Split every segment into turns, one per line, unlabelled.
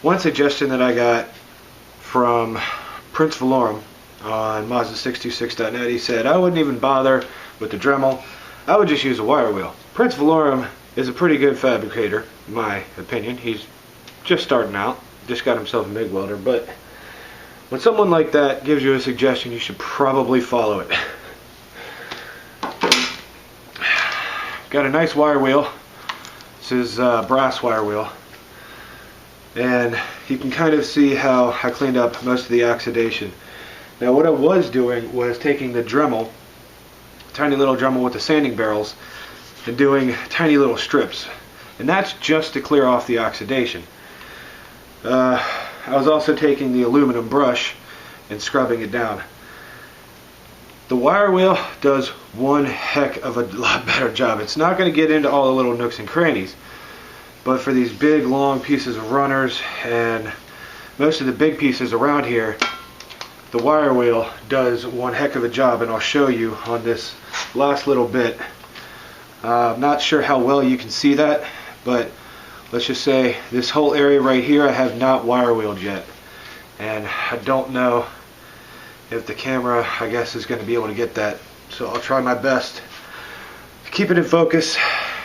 One suggestion that I got from Prince Valorum on Mazda626.net, he said I wouldn't even bother with the Dremel. I would just use a Wirewheel. Prince Valorum is a pretty good fabricator, in my opinion. He's just starting out, just got himself a MIG welder, but when someone like that gives you a suggestion, you should probably follow it. Got a nice wire wheel. This is a brass wire wheel, and you can kind of see how I cleaned up most of the oxidation. Now what I was doing was taking the Dremel, tiny little Dremel with the sanding barrels, and doing tiny little strips, and that's just to clear off the oxidation. I was also taking the aluminum brush and scrubbing it down. The Wirewheel does one heck of a lot better job. It's not going to get into all the little nooks and crannies, but for these big long pieces of runners and most of the big pieces around here, the Wirewheel does one heck of a job, and I'll show you on this last little bit. I'm not sure how well you can see that, but let's just say this whole area right here I have not Wirewheeled yet, and I don't know if the camera, I guess, is going to be able to get that, so I'll try my best to keep it in focus,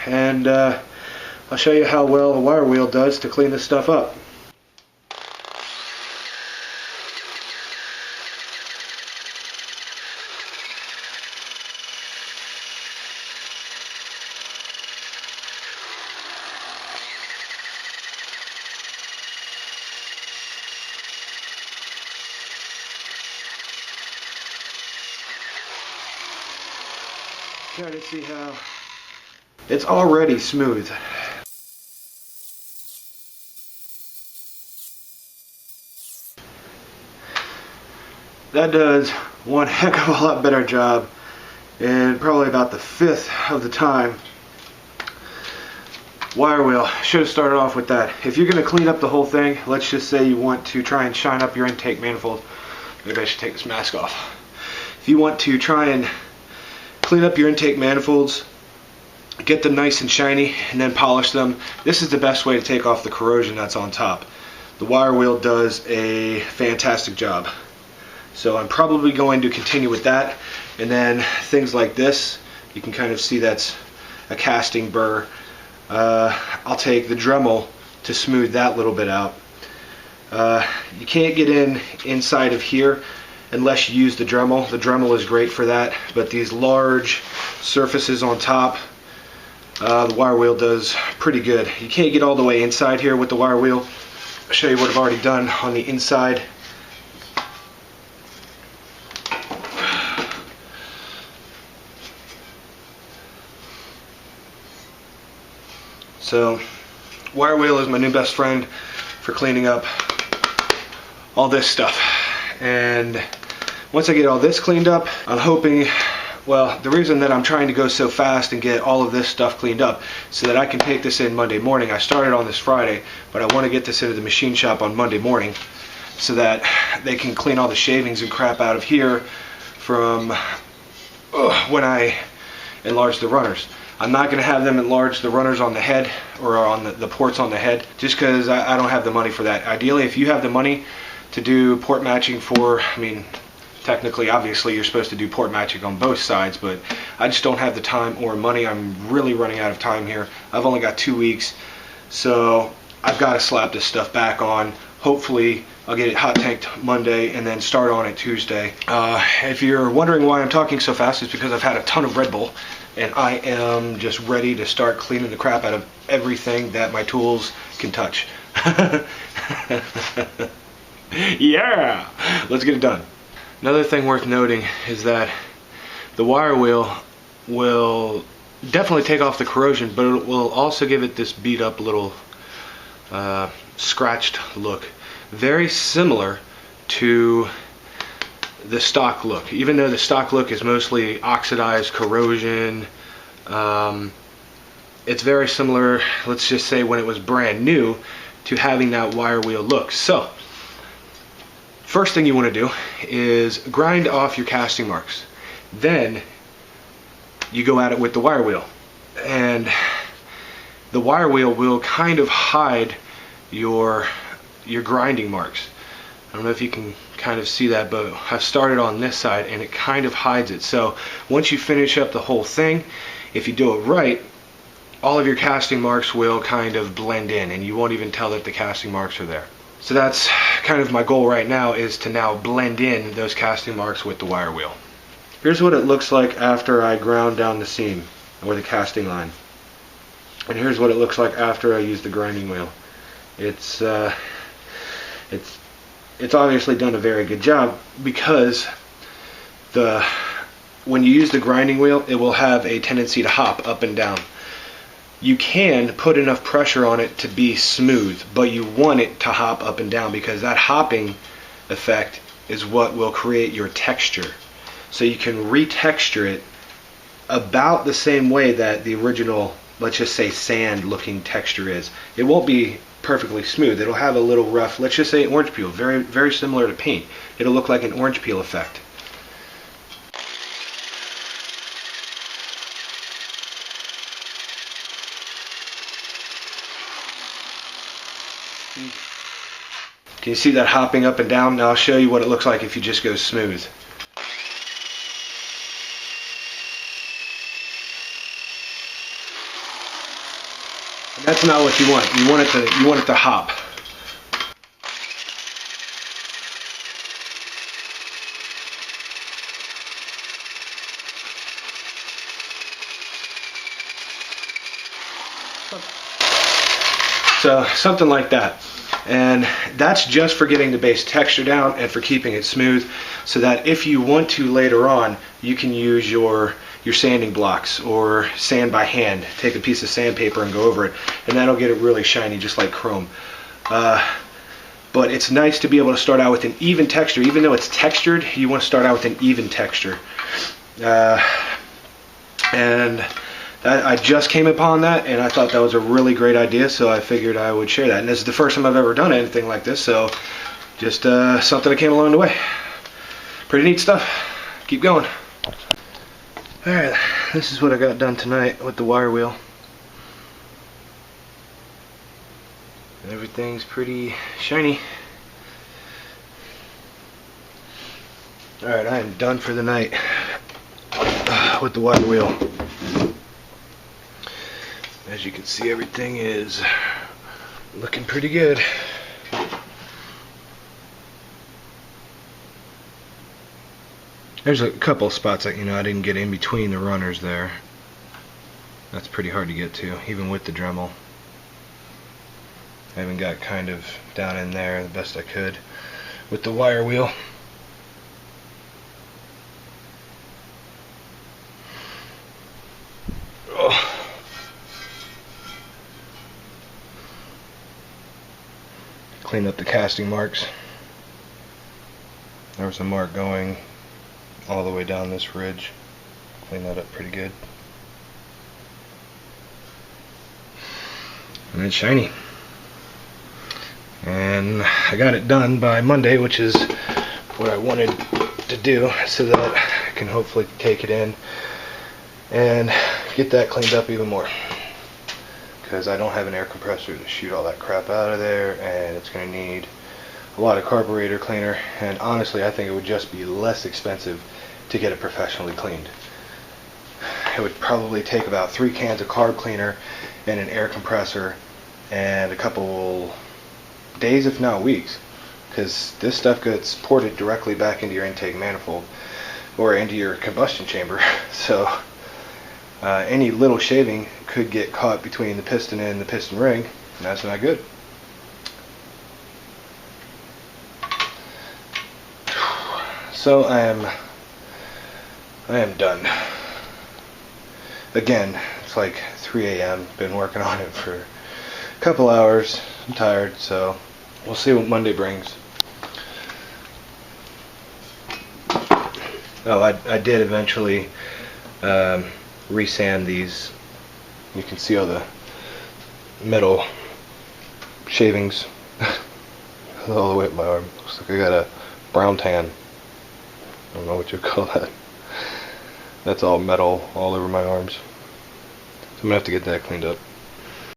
and I'll show you how well the Wirewheel does to clean this stuff up. Try to see how it's already smooth. That does one heck of a lot better job, and probably about the fifth of the time. Wirewheel, should have started off with that. If you're going to clean up the whole thing, let's just say you want to try and shine up your intake manifold. Maybe I should take this mask off. If you want to try and clean up your intake manifolds, get them nice and shiny, and then polish them, this is the best way to take off the corrosion that's on top. The Wirewheel does a fantastic job. So I'm probably going to continue with that, and then things like this, you can kind of see that's a casting burr. I'll take the Dremel to smooth that little bit out. You can't get inside of here unless you use the Dremel. The Dremel is great for that, but these large surfaces on top, the Wirewheel does pretty good. You can't get all the way inside here with the Wirewheel. I'll show you what I've already done on the inside. So, Wirewheel is my new best friend for cleaning up all this stuff. And once I get all this cleaned up, I'm hoping, well, the reason that I'm trying to go so fast and get all of this stuff cleaned up so that I can take this in Monday morning. I started on this Friday, but I want to get this into the machine shop on Monday morning so that they can clean all the shavings and crap out of here from when I enlarge the runners. I'm not going to have them enlarge the runners on the head or on the ports on the head, just because I don't have the money for that. Ideally, if you have the money to do port matching for, I mean, technically, obviously, you're supposed to do port matching on both sides, but I just don't have the time or money. I'm really running out of time here. I've only got 2 weeks, so I've got to slap this stuff back on. Hopefully, I'll get it hot tanked Monday and then start on it Tuesday. If you're wondering why I'm talking so fast, it's because I've had a ton of Red Bull, and I am just ready to start cleaning the crap out of everything that my tools can touch. Yeah! Let's get it done. Another thing worth noting is that the Wirewheel will definitely take off the corrosion, but it will also give it this beat up little scratched look. Very similar to the stock look. Even though the stock look is mostly oxidized corrosion, it's very similar, let's just say when it was brand new, to having that Wirewheel look. So, first thing you want to do is grind off your casting marks. Then you go at it with the Wirewheel, and the Wirewheel will kind of hide your your grinding marks. I don't know if you can kind of see that, but I've started on this side and it kind of hides it. So once you finish up the whole thing, if you do it right, all of your casting marks will kind of blend in and you won't even tell that the casting marks are there. So that's kind of my goal right now, is to now blend in those casting marks with the wire wheel. Here's what it looks like after I ground down the seam or the casting line. And here's what it looks like after I use the grinding wheel. It's obviously done a very good job, because when you use the grinding wheel, it will have a tendency to hop up and down. You can put enough pressure on it to be smooth, but you want it to hop up and down, because that hopping effect is what will create your texture. So you can retexture it about the same way that the original, let's just say, sand looking texture is. It won't be perfectly smooth. It'll have a little rough, let's just say orange peel, very, very similar to paint. It'll look like an orange peel effect. Can you see that hopping up and down? Now I'll show you what it looks like if you just go smooth. And that's not what you want. You want it to hop. So something like that. And that's just for getting the base texture down and for keeping it smooth, so that if you want to later on, you can use your sanding blocks or sand by hand. Take a piece of sandpaper and go over it, and that'll get it really shiny, just like chrome. But it's nice to be able to start out with an even texture. Even though it's textured, you want to start out with an even texture. And I just came upon that, and I thought that was a really great idea, so I figured I would share that. And this is the first time I've ever done anything like this, so just something that came along the way. Pretty neat stuff. Keep going. Alright, this is what I got done tonight with the wire wheel. And everything's pretty shiny. Alright, I am done for the night with the wire wheel. As you can see, everything is looking pretty good. There's a couple of spots that, I didn't get in between the runners there. That's pretty hard to get to, even with the Dremel. I even got kind of down in there the best I could with the wire wheel. Clean up the casting marks. There was a mark going all the way down this ridge. Clean that up pretty good. And it's shiny. And I got it done by Monday, which is what I wanted to do, so that I can hopefully take it in and get that cleaned up even more. Because I don't have an air compressor to shoot all that crap out of there, and it's going to need a lot of carburetor cleaner, and honestly I think it would just be less expensive to get it professionally cleaned. It would probably take about 3 cans of carb cleaner and an air compressor and a couple days, if not weeks, because this stuff gets ported directly back into your intake manifold or into your combustion chamber. So any little shaving could get caught between the piston and the piston ring, and that's not good. So I am done. Again, it's like 3 a.m. Been working on it for a couple hours. I'm tired, so we'll see what Monday brings. Oh, I did eventually resand these. You can see all the metal shavings all the way up my arm. Looks like I got a brown tan. I don't know what you call that. That's all metal all over my arms. So I'm gonna have to get that cleaned up.